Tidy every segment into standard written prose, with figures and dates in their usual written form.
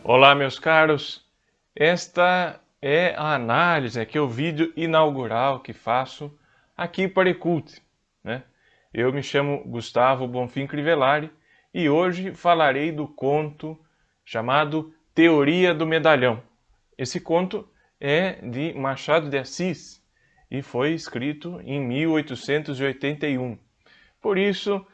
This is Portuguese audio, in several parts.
Olá, meus caros. Esta é a análise, aqui é o vídeo inaugural que faço aqui para Ecult, né? Eu me chamo Gustavo Bonfim Crivellari e hoje falarei do conto chamado Teoria do Medalhão. Esse conto é de Machado de Assis e foi escrito em 1881. Por isso,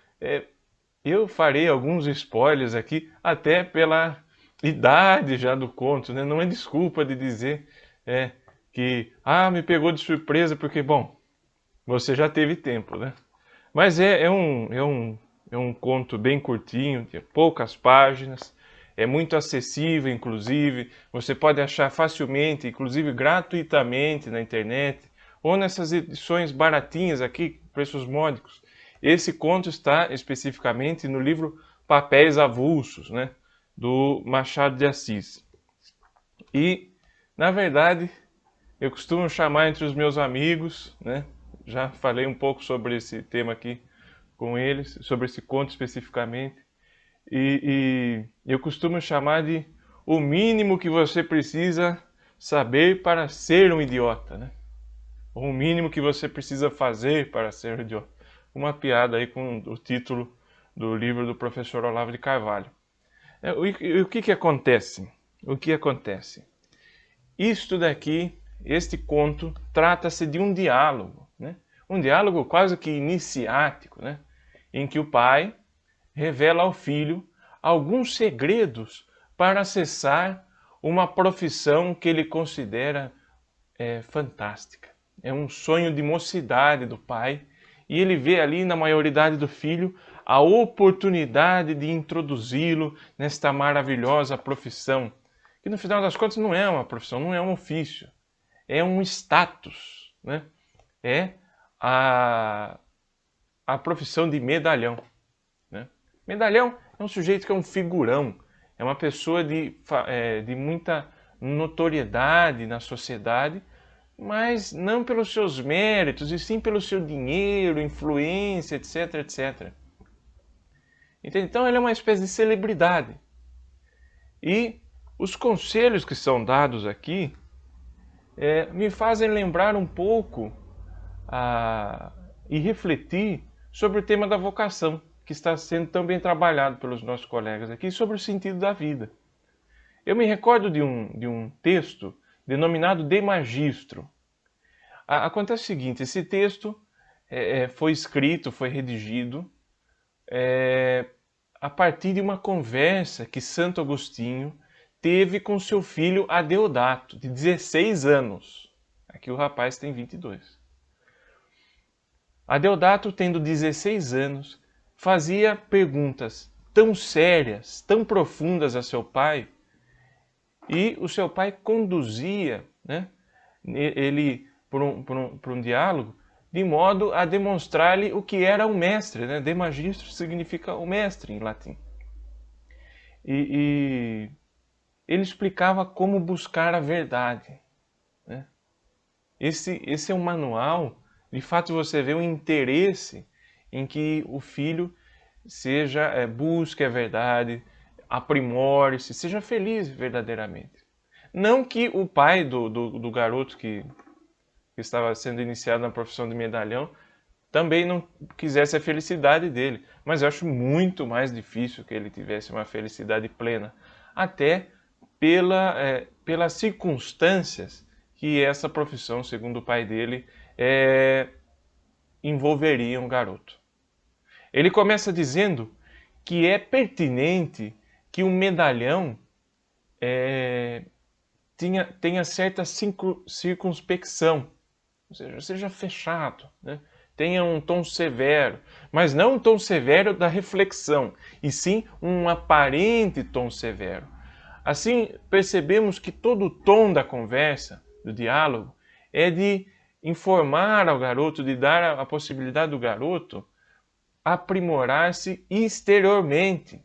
eu farei alguns spoilers aqui, até pela idade já do conto, né? Não é desculpa de dizer que me pegou de surpresa, porque, bom, você já teve tempo, né? Mas é um conto bem curtinho, tem poucas páginas, é muito acessível, inclusive, você pode achar facilmente, inclusive gratuitamente na internet, ou nessas edições baratinhas aqui, preços módicos. Esse conto está especificamente no livro Papéis Avulsos, né, do Machado de Assis. E, na verdade, eu costumo chamar entre os meus amigos, né, já falei um pouco sobre esse tema aqui com eles, sobre esse conto especificamente, e eu costumo chamar de o mínimo que você precisa saber para ser um idiota, né? Ou o mínimo que você precisa fazer para ser um idiota. Uma piada aí com o título do livro do professor Olavo de Carvalho. O que acontece? O que acontece? Isto daqui, este conto, trata-se de um diálogo, né? Um diálogo quase que iniciático, né? Em que o pai revela ao filho alguns segredos para acessar uma profissão que ele considera fantástica. É um sonho de mocidade do pai e ele vê ali na maioridade do filho a oportunidade de introduzi-lo nesta maravilhosa profissão, que no final das contas não é uma profissão, não é um ofício, é um status, né? É a profissão de medalhão. Né? Medalhão é um sujeito que é um figurão, é uma pessoa de muita notoriedade na sociedade, mas não pelos seus méritos, e sim pelo seu dinheiro, influência, etc, etc. Então ele é uma espécie de celebridade. E os conselhos que são dados aqui me fazem lembrar um pouco e refletir sobre o tema da vocação, que está sendo tão bem trabalhado pelos nossos colegas aqui, sobre o sentido da vida. Eu me recordo de um texto denominado De Magistro. Acontece o seguinte, esse texto foi escrito, foi redigido a partir de uma conversa que Santo Agostinho teve com seu filho Adeodato, de 16 anos. Aqui o rapaz tem 22. Adeodato, tendo 16 anos, fazia perguntas tão sérias, tão profundas a seu pai, e o seu pai conduzia, né, ele por um diálogo, de modo a demonstrar-lhe o que era o mestre, né? De magistro significa o mestre em latim. E ele explicava como buscar a verdade. Né? Esse é um manual, de fato você vê o interesse em que o filho busque a verdade, aprimore-se, seja feliz verdadeiramente. Não que o pai do garoto que estava sendo iniciado na profissão de medalhão também não quisesse a felicidade dele, mas eu acho muito mais difícil que ele tivesse uma felicidade plena, até pelas circunstâncias que essa profissão, segundo o pai dele, envolveria um garoto. Ele começa dizendo que é pertinente que o medalhão tenha certa circunspecção, ou seja, seja fechado, né? Tenha um tom severo, mas não um tom severo da reflexão, e sim um aparente tom severo. Assim, percebemos que todo o tom da conversa, do diálogo, é de informar ao garoto, de dar a possibilidade do garoto aprimorar-se exteriormente.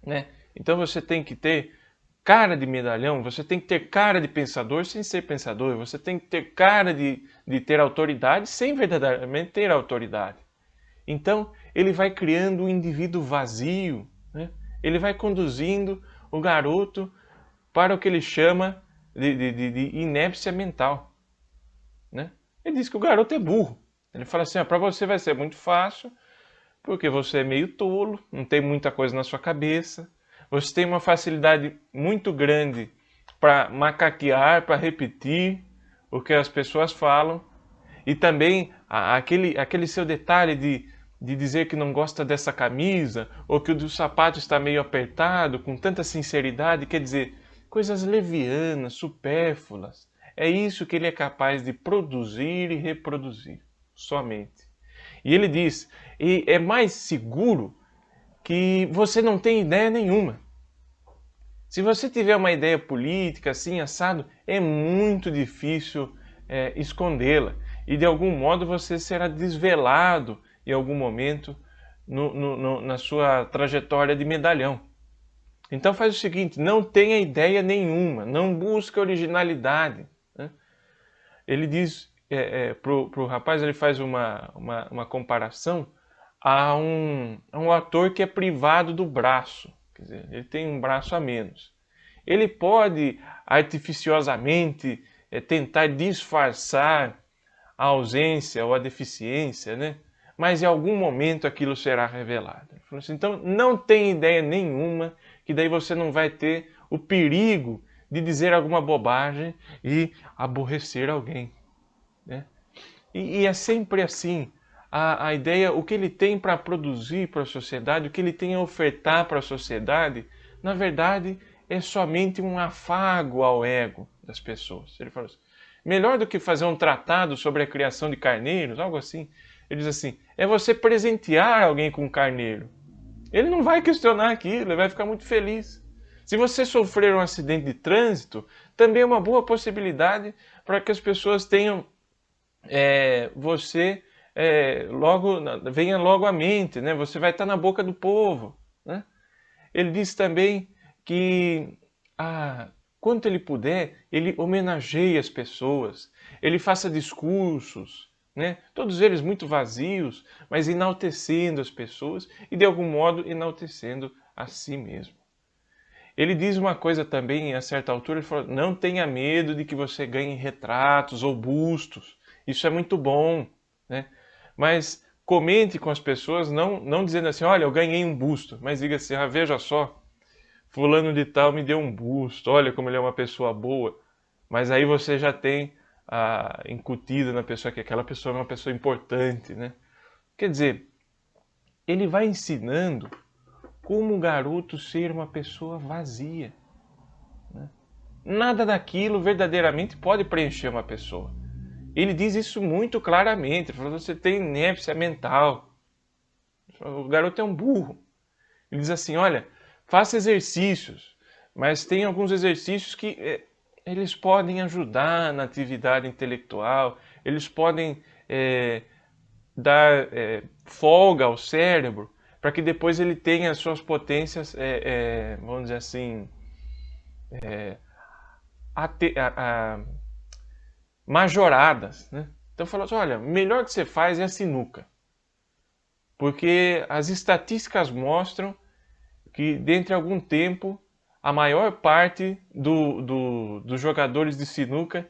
Né? Então você tem que ter cara de medalhão, você tem que ter cara de pensador sem ser pensador, você tem que ter cara de ter autoridade sem verdadeiramente ter autoridade. Então ele vai criando um indivíduo vazio, né? Ele vai conduzindo o garoto para o que ele chama de inépcia mental, né? Ele diz que o garoto é burro. Ele fala assim, para você vai ser muito fácil, porque você é meio tolo, não tem muita coisa na sua cabeça, você tem uma facilidade muito grande para macaquear, para repetir o que as pessoas falam, e também aquele seu detalhe de dizer que não gosta dessa camisa, ou que o do sapato está meio apertado, com tanta sinceridade, quer dizer, coisas levianas, supérfluas. É isso que ele é capaz de produzir e reproduzir, somente. E ele diz, e é mais seguro que você não tem ideia nenhuma. Se você tiver uma ideia política assim, assado, é muito difícil escondê-la. E de algum modo você será desvelado em algum momento na sua trajetória de medalhão. Então faz o seguinte, não tenha ideia nenhuma, não busque originalidade, né? Ele diz, para o rapaz, ele faz uma comparação a um ator que é privado do braço. Quer dizer, ele tem um braço a menos. Ele pode artificiosamente tentar disfarçar a ausência ou a deficiência, né? Mas em algum momento aquilo será revelado. Ele falou assim, então não tem ideia nenhuma, que daí você não vai ter o perigo de dizer alguma bobagem e aborrecer alguém, né? E é sempre assim. A ideia, o que ele tem para produzir para a sociedade, o que ele tem a ofertar para a sociedade, na verdade, é somente um afago ao ego das pessoas. Ele falou assim, melhor do que fazer um tratado sobre a criação de carneiros, algo assim. Ele diz assim, é você presentear alguém com um carneiro. Ele não vai questionar aquilo, ele vai ficar muito feliz. Se você sofrer um acidente de trânsito, também é uma boa possibilidade para que as pessoas tenham você venha logo à mente, né? Você vai estar na boca do povo, né? Ele diz também que quanto ele puder, ele homenageie as pessoas, ele faça discursos, né? Todos eles muito vazios, mas enaltecendo as pessoas e de algum modo enaltecendo a si mesmo. Ele diz uma coisa também, a certa altura, ele falou, não tenha medo de que você ganhe retratos ou bustos, isso é muito bom, né? Mas comente com as pessoas, não dizendo assim, olha, eu ganhei um busto, mas diga assim, veja só, fulano de tal me deu um busto, olha como ele é uma pessoa boa. Mas aí você já tem incutido na pessoa que aquela pessoa é uma pessoa importante, né? Quer dizer, ele vai ensinando como o garoto ser uma pessoa vazia, né? Nada daquilo verdadeiramente pode preencher uma pessoa. Ele diz isso muito claramente. Ele fala, você tem inépcia mental. O garoto é um burro. Ele diz assim, olha, faça exercícios, mas tem alguns exercícios que eles podem ajudar na atividade intelectual, eles podem dar folga ao cérebro, para que depois ele tenha as suas potências, vamos dizer assim, majoradas, né? Então falou assim, olha, o melhor que você faz é a sinuca, porque as estatísticas mostram que dentro de algum tempo a maior parte dos jogadores de sinuca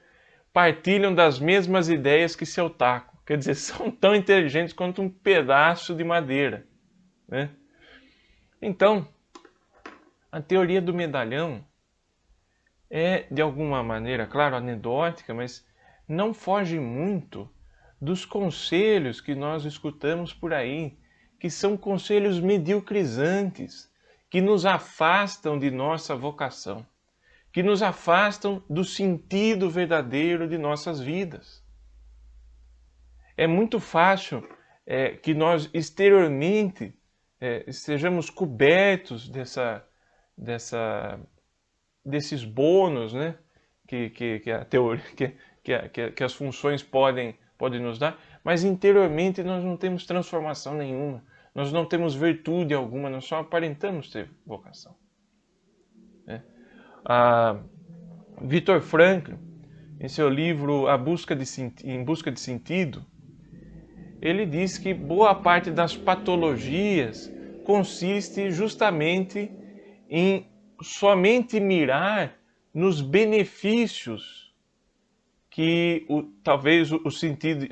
partilham das mesmas ideias que seu taco, quer dizer, são tão inteligentes quanto um pedaço de madeira, né? Então, a teoria do medalhão é, de alguma maneira, claro, anedótica, mas não foge muito dos conselhos que nós escutamos por aí, que são conselhos mediocrizantes, que nos afastam de nossa vocação, que nos afastam do sentido verdadeiro de nossas vidas. É muito fácil que nós exteriormente estejamos cobertos desses bônus, né, que a teoria, que as funções podem nos dar, mas interiormente nós não temos transformação nenhuma, nós não temos virtude alguma, nós só aparentamos ter vocação, né? Viktor Frankl, em seu livro Em Busca de Sentido, ele diz que boa parte das patologias consiste justamente em somente mirar nos benefícios que talvez o sentido,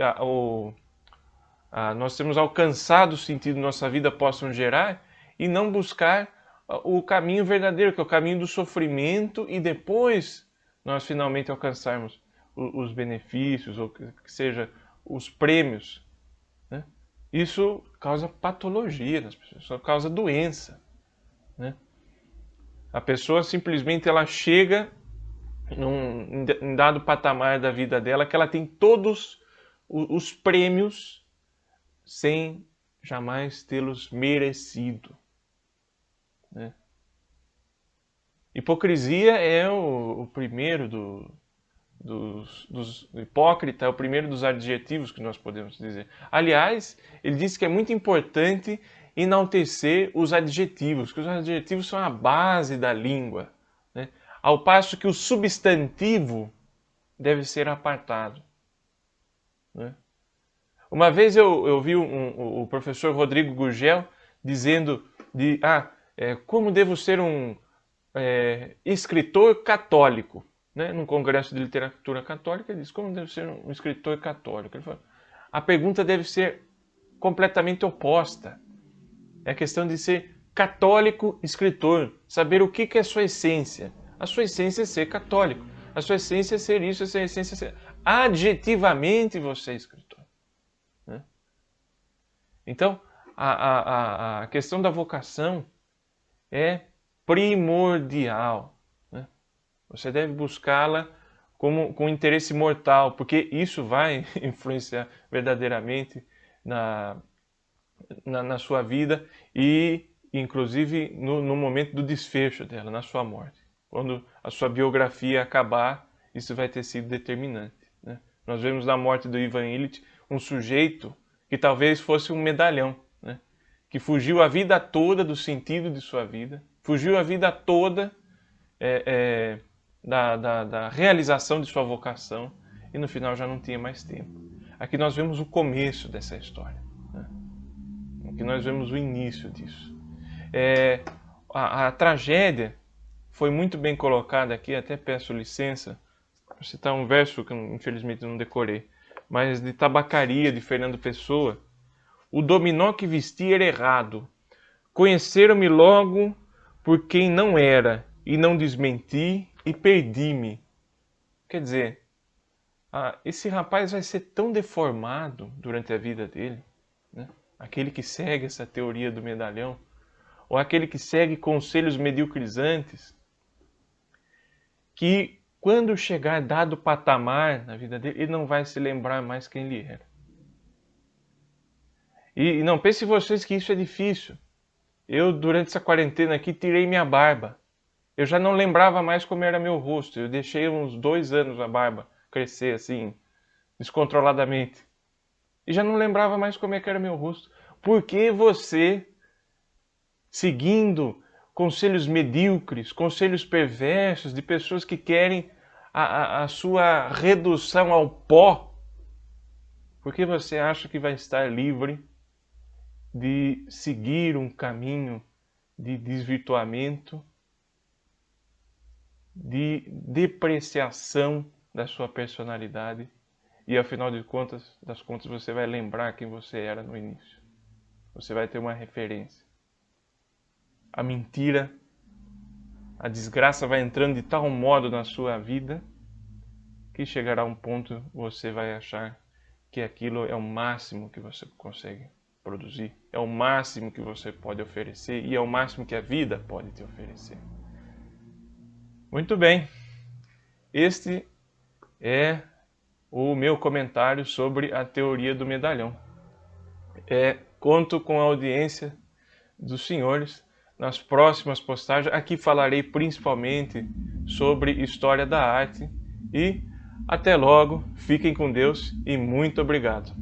nós temos alcançado o sentido de nossa vida possam gerar, e não buscar o caminho verdadeiro, que é o caminho do sofrimento, e depois nós finalmente alcançarmos os benefícios, ou que seja, os prêmios. Né? Isso causa patologia nas pessoas, isso causa doença. Né? A pessoa simplesmente ela chega em dado patamar da vida dela que ela tem todos os prêmios sem jamais tê-los merecido. Né? Hipocrisia é o primeiro dos hipócrita, é o primeiro dos adjetivos que nós podemos dizer. Aliás, ele disse que é muito importante enaltecer os adjetivos, que os adjetivos são a base da língua, né? Ao passo que o substantivo deve ser apartado. Né? Uma vez eu vi o professor Rodrigo Gurgel dizendo como devo ser um escritor católico. Né? Num congresso de literatura católica, ele disse como devo ser um escritor católico. Ele falou, a pergunta deve ser completamente oposta. É a questão de ser católico escritor, saber o que é a sua essência. A sua essência é ser católico. A sua essência é ser isso, a sua essência é ser... Adjetivamente você é escritor. Né? Então, a questão da vocação é primordial. Né? Você deve buscá-la com interesse mortal, porque isso vai influenciar verdadeiramente na sua vida e, inclusive, no momento do desfecho dela, na sua morte. Quando a sua biografia acabar, isso vai ter sido determinante. Né? Nós vemos na morte do Ivan Illich um sujeito que talvez fosse um medalhão, né? Que fugiu a vida toda do sentido de sua vida, fugiu a vida toda da realização de sua vocação e no final já não tinha mais tempo. Aqui nós vemos o começo dessa história. Né? Aqui nós vemos o início disso. A tragédia foi muito bem colocada aqui, até peço licença para citar um verso que infelizmente não decorei, mas de Tabacaria, de Fernando Pessoa. O dominó que vestia era errado. Conheceram-me logo por quem não era, e não desmenti, e perdi-me. Quer dizer, esse rapaz vai ser tão deformado durante a vida dele, né? Aquele que segue essa teoria do medalhão, ou aquele que segue conselhos mediocrizantes, que quando chegar dado patamar na vida dele, ele não vai se lembrar mais quem ele era. E não pense vocês que isso é difícil. Eu, durante essa quarentena aqui, tirei minha barba. Eu já não lembrava mais como era meu rosto. Eu deixei uns 2 anos a barba crescer assim, descontroladamente. E já não lembrava mais como é que era meu rosto. Porque você, seguindo conselhos medíocres, conselhos perversos de pessoas que querem a sua redução ao pó, porque você acha que vai estar livre de seguir um caminho de desvirtuamento, de depreciação da sua personalidade, e ao final das contas você vai lembrar quem você era no início. Você vai ter uma referência. A mentira, a desgraça vai entrando de tal modo na sua vida que chegará um ponto você vai achar que aquilo é o máximo que você consegue produzir, é o máximo que você pode oferecer e é o máximo que a vida pode te oferecer. Muito bem, este é o meu comentário sobre a teoria do medalhão. Conto com a audiência dos senhores nas próximas postagens. Aqui falarei principalmente sobre história da arte. E até logo, fiquem com Deus e muito obrigado.